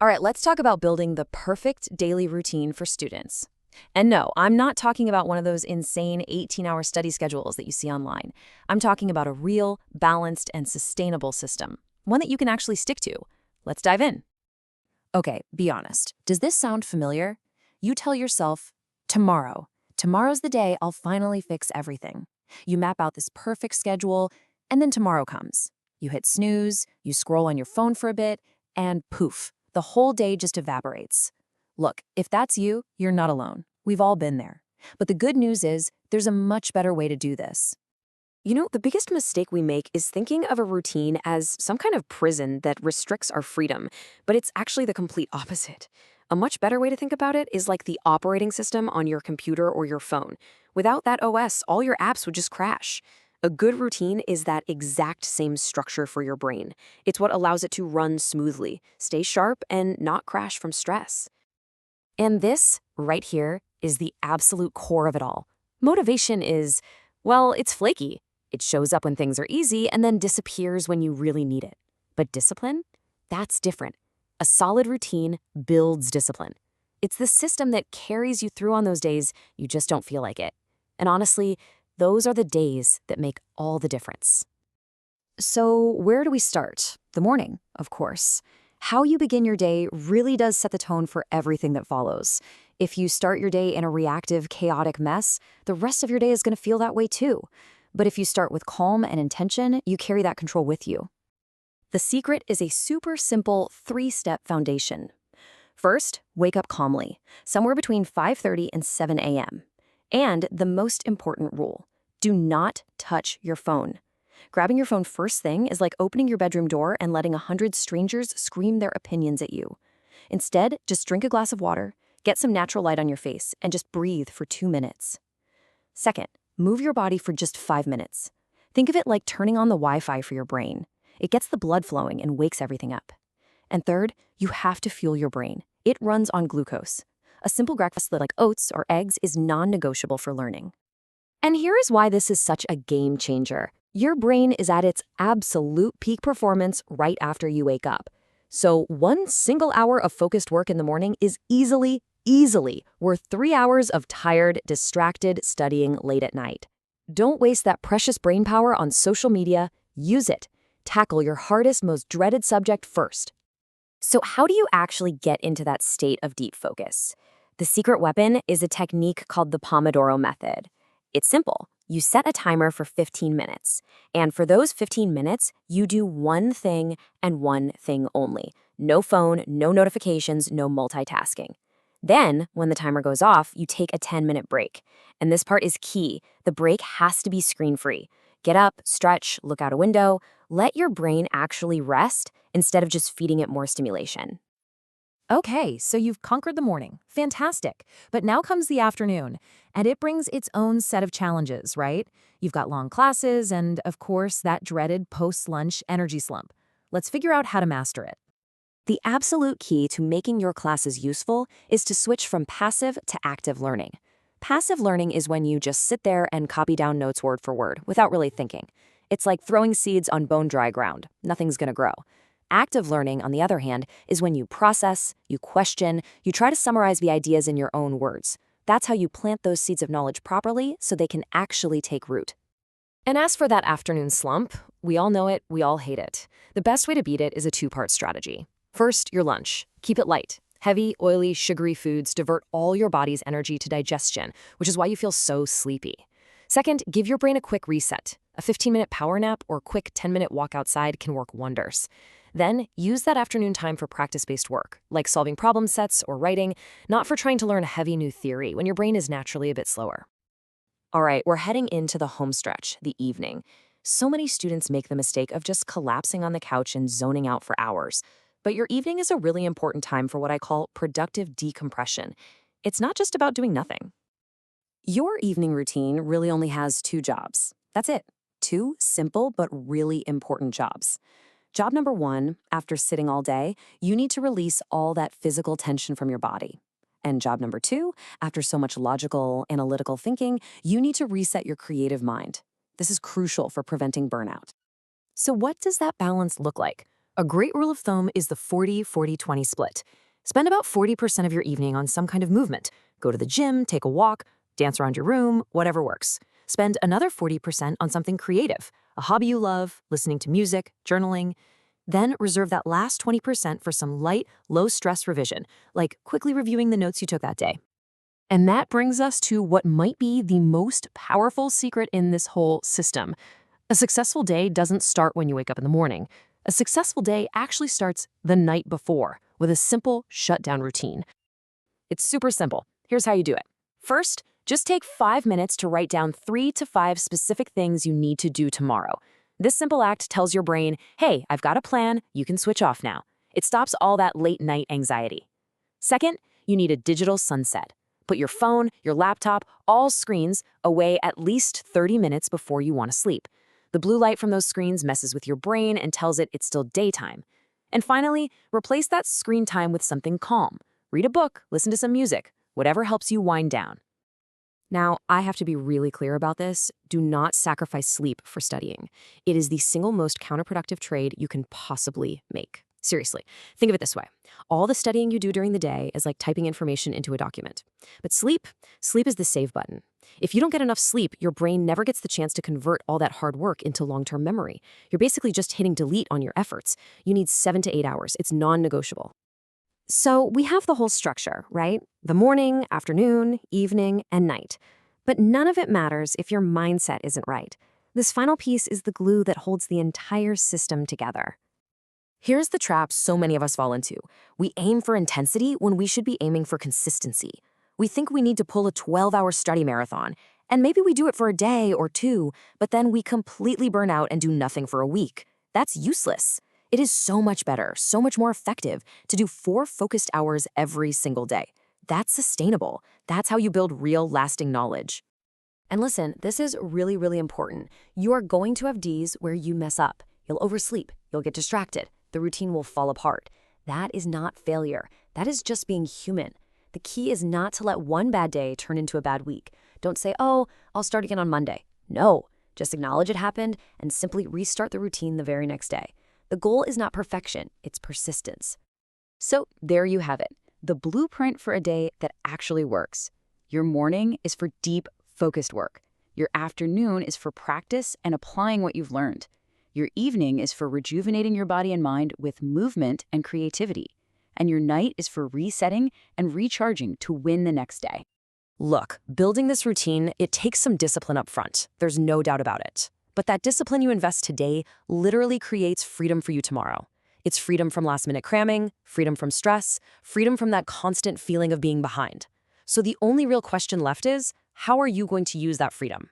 All right, let's talk about building the perfect daily routine for students. And no, I'm not talking about one of those insane 18-hour study schedules that you see online. I'm talking about a real, balanced, and sustainable system, one that you can actually stick to. Let's dive in. Okay, be honest. Does this sound familiar? You tell yourself, tomorrow. Tomorrow's the day I'll finally fix everything. You map out this perfect schedule, and then tomorrow comes. You hit snooze, you scroll on your phone for a bit, and poof, the whole day just evaporates. Look, if that's you, you're not alone. We've all been there. But the good news is, there's a much better way to do this. The biggest mistake we make is thinking of a routine as some kind of prison that restricts our freedom, but it's actually the complete opposite. A much better way to think about it is like the operating system on your computer or your phone. Without that OS, all your apps would just crash. A good routine is that exact same structure for your brain. It's what allows it to run smoothly, stay sharp, and not crash from stress. And this, right here, is the absolute core of it all. Motivation is, well, it's flaky. It shows up when things are easy and then disappears when you really need it. But discipline? That's different. A solid routine builds discipline. It's the system that carries you through on those days you just don't feel like it. And honestly, those are the days that make all the difference. So where do we start? The morning, of course. How you begin your day really does set the tone for everything that follows. If you start your day in a reactive, chaotic mess, the rest of your day is going to feel that way too. But if you start with calm and intention, you carry that control with you. The secret is a super simple 3-step foundation. First, wake up calmly, somewhere between 5:30 and 7 a.m. And the most important rule, do not touch your phone. Grabbing your phone first thing is like opening your bedroom door and letting 100 strangers scream their opinions at you. Instead, just drink a glass of water, get some natural light on your face, and just breathe for 2 minutes. Second, move your body for just 5 minutes. Think of it like turning on the Wi-Fi for your brain. It gets the blood flowing and wakes everything up. And third, you have to fuel your brain. It runs on glucose. A simple breakfast like oats or eggs is non-negotiable for learning. And here is why this is such a game changer. Your brain is at its absolute peak performance right after you wake up. So 1 single hour of focused work in the morning is easily worth 3 hours of tired, distracted studying late at night. Don't waste that precious brain power on social media. Use it. Tackle your hardest, most dreaded subject first. So how do you actually get into that state of deep focus? The secret weapon is a technique called the Pomodoro method. It's simple. You set a timer for 15 minutes. And for those 15 minutes, you do one thing and one thing only. No phone, no notifications, no multitasking. Then, when the timer goes off, you take a 10-minute break. And this part is key. The break has to be screen-free. Get up, stretch, look out a window. Let your brain actually rest instead of just feeding it more stimulation. Okay, so you've conquered the morning. Fantastic. But now comes the afternoon, and it brings its own set of challenges, right? You've got long classes and, of course, that dreaded post-lunch energy slump. Let's figure out how to master it. The absolute key to making your classes useful is to switch from passive to active learning. Passive learning is when you just sit there and copy down notes word for word without really thinking. It's like throwing seeds on bone-dry ground. Nothing's going to grow. Active learning, on the other hand, is when you process, you question, you try to summarize the ideas in your own words. That's how you plant those seeds of knowledge properly so they can actually take root. And as for that afternoon slump, we all know it, we all hate it. The best way to beat it is a 2-part strategy. First, your lunch. Keep it light. Heavy, oily, sugary foods divert all your body's energy to digestion, which is why you feel so sleepy. Second, give your brain a quick reset. A 15-minute power nap or quick 10-minute walk outside can work wonders. Then, use that afternoon time for practice-based work, like solving problem sets or writing, not for trying to learn a heavy new theory when your brain is naturally a bit slower. All right, we're heading into the home stretch, the evening. So many students make the mistake of just collapsing on the couch and zoning out for hours. But your evening is a really important time for what I call productive decompression. It's not just about doing nothing. Your evening routine really only has 2 jobs. That's it. 2 simple but really important jobs. Job number 1, after sitting all day, you need to release all that physical tension from your body. And job number 2, after so much logical, analytical thinking, you need to reset your creative mind. This is crucial for preventing burnout. So what does that balance look like? A great rule of thumb is the 40-40-20 split. Spend about 40% of your evening on some kind of movement. Go to the gym, take a walk, dance around your room, whatever works. Spend another 40% on something creative, a hobby you love, listening to music, journaling. Then reserve that last 20% for some light, low-stress revision, like quickly reviewing the notes you took that day. And that brings us to what might be the most powerful secret in this whole system. A successful day doesn't start when you wake up in the morning. A successful day actually starts the night before with a simple shutdown routine. It's super simple. Here's how you do it. First, just take 5 minutes to write down 3 to 5 specific things you need to do tomorrow. This simple act tells your brain, hey, I've got a plan, you can switch off now. It stops all that late night anxiety. Second, you need a digital sunset. Put your phone, your laptop, all screens away at least 30 minutes before you want to sleep. The blue light from those screens messes with your brain and tells it it's still daytime. And finally, replace that screen time with something calm. Read a book, listen to some music, whatever helps you wind down. Now, I have to be really clear about this. Do not sacrifice sleep for studying. It is the single most counterproductive trade you can possibly make. Seriously, think of it this way. All the studying you do during the day is like typing information into a document. But sleep is the save button. If you don't get enough sleep, your brain never gets the chance to convert all that hard work into long-term memory. You're basically just hitting delete on your efforts. You need 7 to 8 hours. It's non-negotiable. So we have the whole structure, right? The morning, afternoon, evening, and night. But none of it matters if your mindset isn't right. This final piece is the glue that holds the entire system together. Here's the trap so many of us fall into. We aim for intensity when we should be aiming for consistency. We think we need to pull a 12-hour study marathon, and maybe we do it for a day or two, but then we completely burn out and do nothing for a week. That's useless. It is so much better, so much more effective to do 4 focused hours every single day. That's sustainable. That's how you build real, lasting knowledge. And listen, this is really, really important. You are going to have days where you mess up. You'll oversleep. You'll get distracted. The routine will fall apart. That is not failure. That is just being human. The key is not to let one bad day turn into a bad week. Don't say, oh, I'll start again on Monday. No, just acknowledge it happened and simply restart the routine the very next day. The goal is not perfection, it's persistence. So there you have it, the blueprint for a day that actually works. Your morning is for deep, focused work. Your afternoon is for practice and applying what you've learned. Your evening is for rejuvenating your body and mind with movement and creativity. And your night is for resetting and recharging to win the next day. Look, building this routine, it takes some discipline up front. There's no doubt about it. But that discipline you invest today literally creates freedom for you tomorrow. It's freedom from last-minute cramming, freedom from stress, freedom from that constant feeling of being behind. So the only real question left is, how are you going to use that freedom?